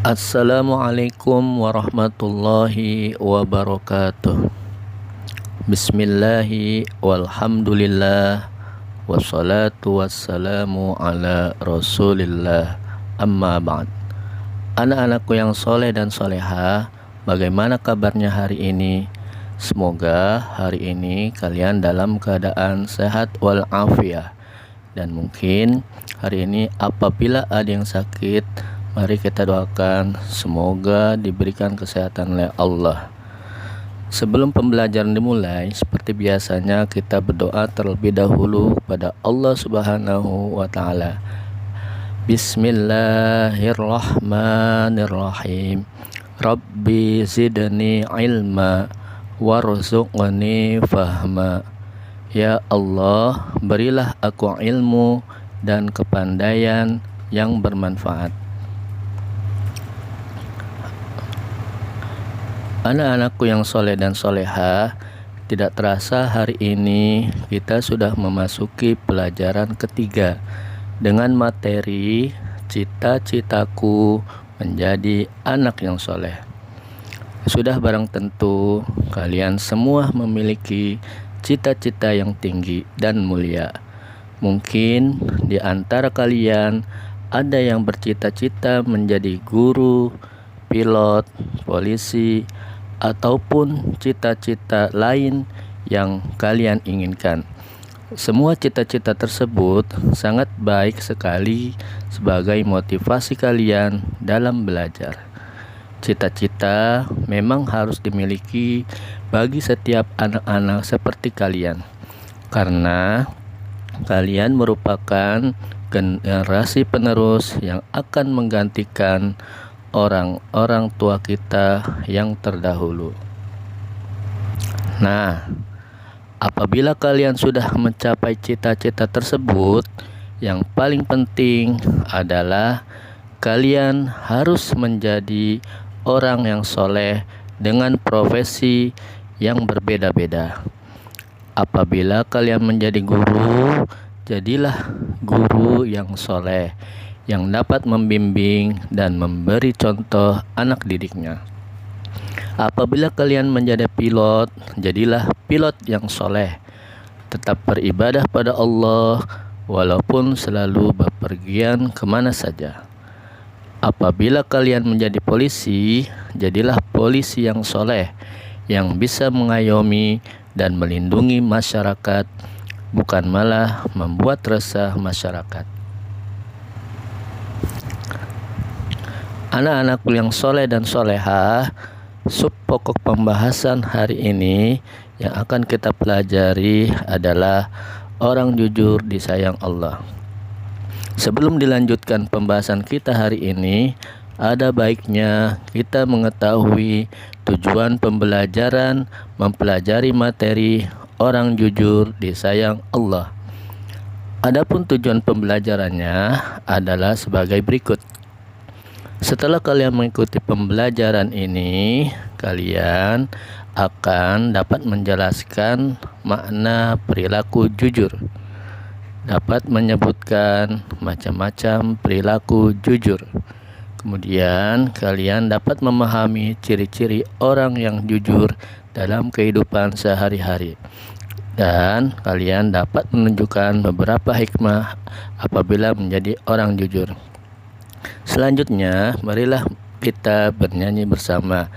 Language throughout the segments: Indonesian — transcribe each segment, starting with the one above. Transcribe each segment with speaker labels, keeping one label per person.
Speaker 1: Assalamualaikum warahmatullahi wabarakatuh. Bismillahi walhamdulillah wassalatu wassalamu ala rasulillah, amma ba'd. Anak-anakku yang soleh dan soleha, bagaimana kabarnya hari ini? Semoga hari ini kalian dalam keadaan sehat walafiat. Dan mungkin hari ini apabila ada yang sakit, mari kita doakan semoga diberikan kesehatan oleh Allah. Sebelum pembelajaran dimulai, seperti biasanya kita berdoa terlebih dahulu kepada Allah Subhanahu wa taala. Bismillahirrahmanirrahim. Rabbi zidni ilma warzuqni fahma. Ya Allah, berilah aku ilmu dan kepandaian yang bermanfaat. Anak-anakku yang soleh dan soleha, tidak terasa hari ini kita sudah memasuki pelajaran ketiga dengan materi cita-citaku menjadi anak yang soleh. Sudah barang tentu kalian semua memiliki cita-cita yang tinggi dan mulia. Mungkin di antara kalian ada yang bercita-cita menjadi guru, pilot, polisi, ataupun cita-cita lain yang kalian inginkan. Semua cita-cita tersebut sangat baik sekali sebagai motivasi kalian dalam belajar. Cita-cita memang harus dimiliki bagi setiap anak-anak seperti kalian, karena kalian merupakan generasi penerus yang akan menggantikan orang-orang tua kita yang terdahulu. Nah, apabila kalian sudah mencapai cita-cita tersebut, yang paling penting adalah kalian harus menjadi orang yang soleh dengan profesi yang berbeda-beda. Apabila kalian menjadi guru, jadilah guru yang soleh, yang dapat membimbing dan memberi contoh anak didiknya. Apabila kalian menjadi pilot, jadilah pilot yang soleh, tetap beribadah pada Allah walaupun selalu bepergian kemana saja. Apabila kalian menjadi polisi, jadilah polisi yang soleh, yang bisa mengayomi dan melindungi masyarakat, bukan malah membuat resah masyarakat. Anak-anakku yang soleh dan soleha, sub pokok pembahasan hari ini yang akan kita pelajari adalah orang jujur disayang Allah. Sebelum dilanjutkan pembahasan kita hari ini, ada baiknya kita mengetahui tujuan pembelajaran mempelajari materi orang jujur disayang Allah. Adapun tujuan pembelajarannya adalah sebagai berikut. Setelah kalian mengikuti pembelajaran ini, kalian akan dapat menjelaskan makna perilaku jujur. Dapat menyebutkan macam-macam perilaku jujur. Kemudian kalian dapat memahami ciri-ciri orang yang jujur dalam kehidupan sehari-hari. Dan kalian dapat menunjukkan beberapa hikmah apabila menjadi orang jujur. Selanjutnya, marilah kita bernyanyi bersama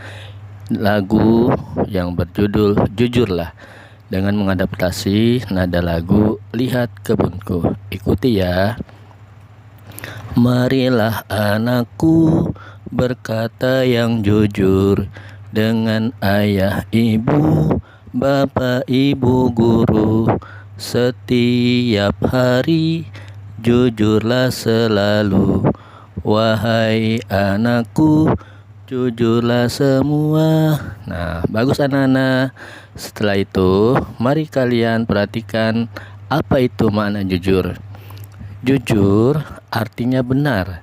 Speaker 1: lagu yang berjudul Jujurlah dengan mengadaptasi nada lagu Lihat Kebunku. Ikuti ya. Marilah anakku berkata yang jujur dengan ayah ibu, bapak ibu guru. Setiap hari jujurlah selalu. Wahai anakku, jujurlah semua. Nah, bagus anak-anak. Setelah itu, mari kalian perhatikan apa itu makna jujur. Jujur artinya benar,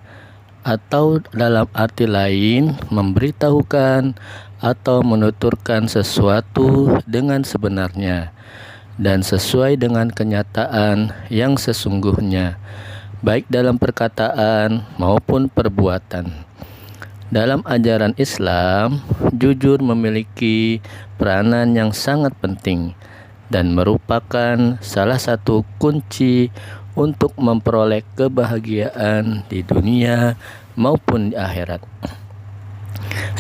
Speaker 1: atau dalam arti lain memberitahukan atau menuturkan sesuatu dengan sebenarnya dan sesuai dengan kenyataan yang sesungguhnya, baik dalam perkataan maupun perbuatan. Dalam ajaran Islam, jujur memiliki peranan yang sangat penting dan merupakan salah satu kunci untuk memperoleh kebahagiaan di dunia maupun di akhirat.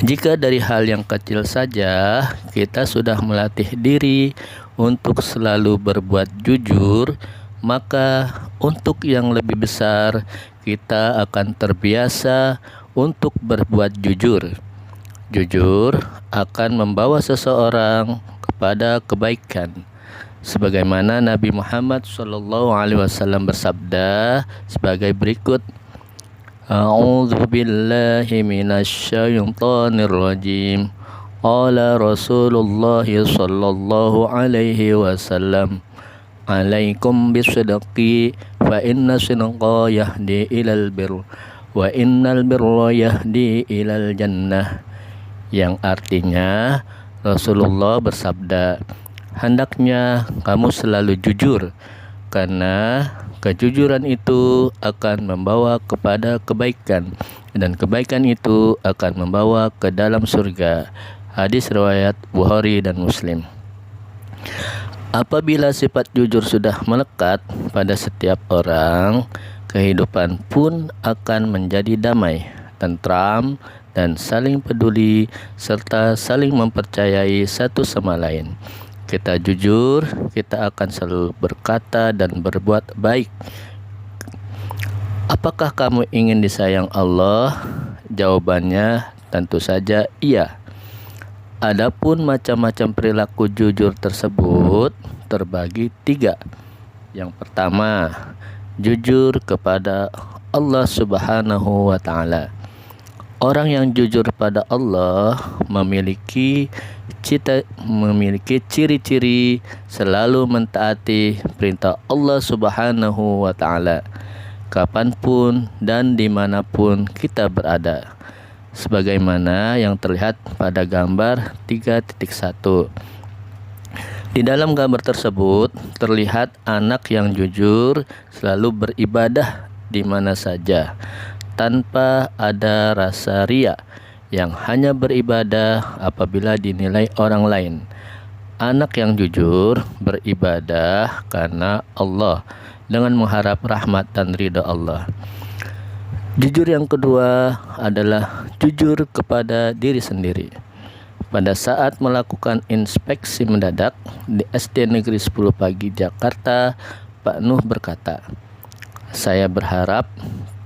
Speaker 1: Jika dari hal yang kecil saja kita sudah melatih diri untuk selalu berbuat jujur, maka untuk yang lebih besar kita akan terbiasa untuk berbuat jujur. Jujur akan membawa seseorang kepada kebaikan. Sebagaimana Nabi Muhammad SAW bersabda sebagai berikut: A'udzu billahi minasyaitonir rajim. Qala Rasulullah sallallahu alaihi wasallam, "Alaikum bisidqi fa inna sidqa yahdi ilal birr wa innal birra yahdi ilal jannah." Yang artinya Rasulullah bersabda, hendaknya kamu selalu jujur, karena kejujuran itu akan membawa kepada kebaikan, dan kebaikan itu akan membawa ke dalam surga. Hadis riwayat Bukhari dan Muslim. Apabila sifat jujur sudah melekat pada setiap orang, kehidupan pun akan menjadi damai, tentram, dan saling peduli serta saling mempercayai satu sama lain. Kita jujur, kita akan selalu berkata dan berbuat baik. Apakah kamu ingin disayang Allah? Jawabannya tentu saja iya. Adapun macam-macam perilaku jujur tersebut terbagi 3. Yang pertama, jujur kepada Allah Subhanahu wa Ta'ala. Orang yang jujur pada Allah memiliki ciri-ciri selalu mentaati perintah Allah Subhanahu wa Ta'ala kapanpun dan dimanapun kita berada, sebagaimana yang terlihat pada gambar 3.1. Di dalam gambar tersebut terlihat anak yang jujur selalu beribadah di mana saja tanpa ada rasa riya, yang hanya beribadah apabila dinilai orang lain. Anak yang jujur beribadah karena Allah dengan mengharap rahmat dan ridha Allah. Jujur yang kedua adalah jujur kepada diri sendiri. Pada saat melakukan inspeksi mendadak di SD Negeri 10 Pagi Jakarta, Pak Nuh berkata, "Saya berharap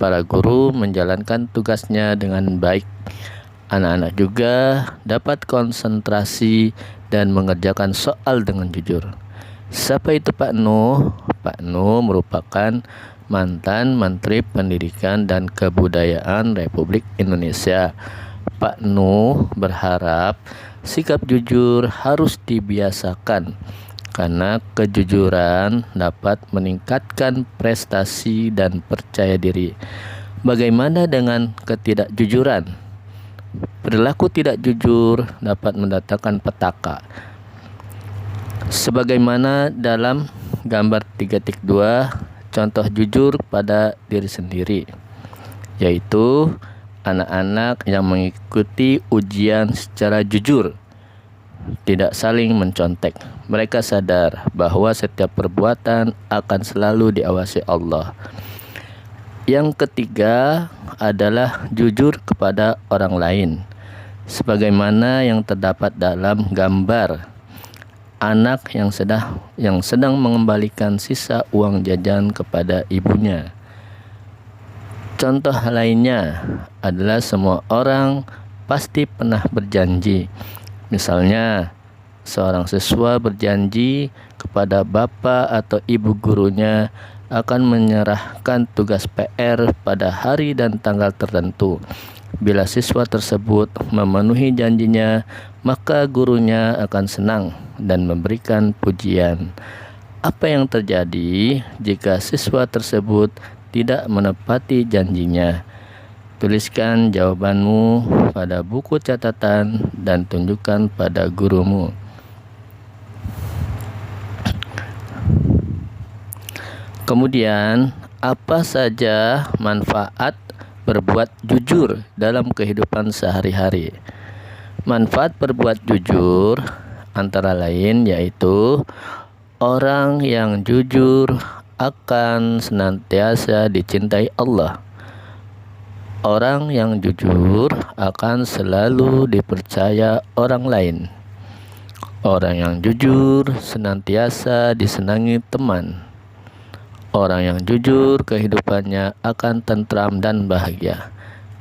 Speaker 1: para guru menjalankan tugasnya dengan baik. Anak-anak juga dapat konsentrasi dan mengerjakan soal dengan jujur." Siapa itu Pak Nuh? Pak Nuh merupakan mantan Menteri Pendidikan dan Kebudayaan Republik Indonesia. Pak Nuh berharap sikap jujur harus dibiasakan, karena kejujuran dapat meningkatkan prestasi dan percaya diri. Bagaimana dengan ketidakjujuran? Perilaku tidak jujur dapat mendatangkan petaka. Sebagaimana dalam gambar 3.2, contoh jujur pada diri sendiri, yaitu anak-anak yang mengikuti ujian secara jujur, tidak saling mencontek. Mereka sadar bahwa setiap perbuatan akan selalu diawasi Allah. Yang ketiga adalah jujur kepada orang lain, sebagaimana yang terdapat dalam gambar anak yang sedang mengembalikan sisa uang jajan kepada ibunya. Contoh lainnya adalah semua orang pasti pernah berjanji. Misalnya, seorang siswa berjanji kepada bapak atau ibu gurunya akan menyerahkan tugas PR pada hari dan tanggal tertentu. Bila siswa tersebut memenuhi janjinya, maka gurunya akan senang dan memberikan pujian. Apa yang terjadi jika siswa tersebut tidak menepati janjinya? Tuliskan jawabanmu pada buku catatan dan tunjukkan pada gurumu. Kemudian, apa saja manfaat berbuat jujur dalam kehidupan sehari-hari. Manfaat berbuat jujur antara lain yaitu orang yang jujur akan senantiasa dicintai Allah. Orang yang jujur akan selalu dipercaya orang lain. Orang yang jujur senantiasa disenangi teman. Orang yang jujur kehidupannya akan tentram dan bahagia.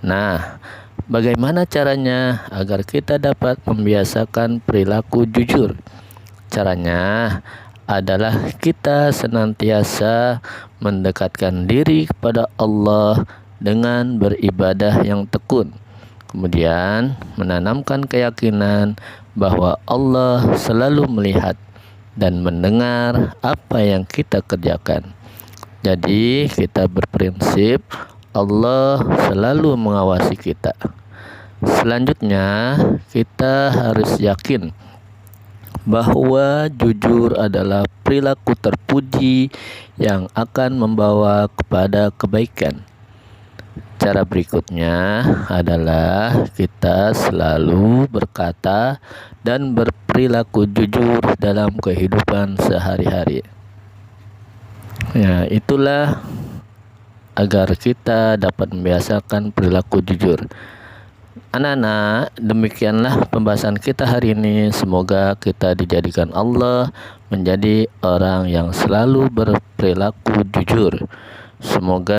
Speaker 1: Nah, bagaimana caranya agar kita dapat membiasakan perilaku jujur? Caranya adalah kita senantiasa mendekatkan diri kepada Allah dengan beribadah yang tekun. Kemudian menanamkan keyakinan bahwa Allah selalu melihat dan mendengar apa yang kita kerjakan. Jadi kita berprinsip Allah selalu mengawasi kita. Selanjutnya kita harus yakin bahwa jujur adalah perilaku terpuji yang akan membawa kepada kebaikan. Cara berikutnya adalah kita selalu berkata dan berperilaku jujur dalam kehidupan sehari-hari. Ya, itulah agar kita dapat membiasakan perilaku jujur. Anak-anak, demikianlah pembahasan kita hari ini. Semoga kita dijadikan Allah menjadi orang yang selalu berperilaku jujur. Semoga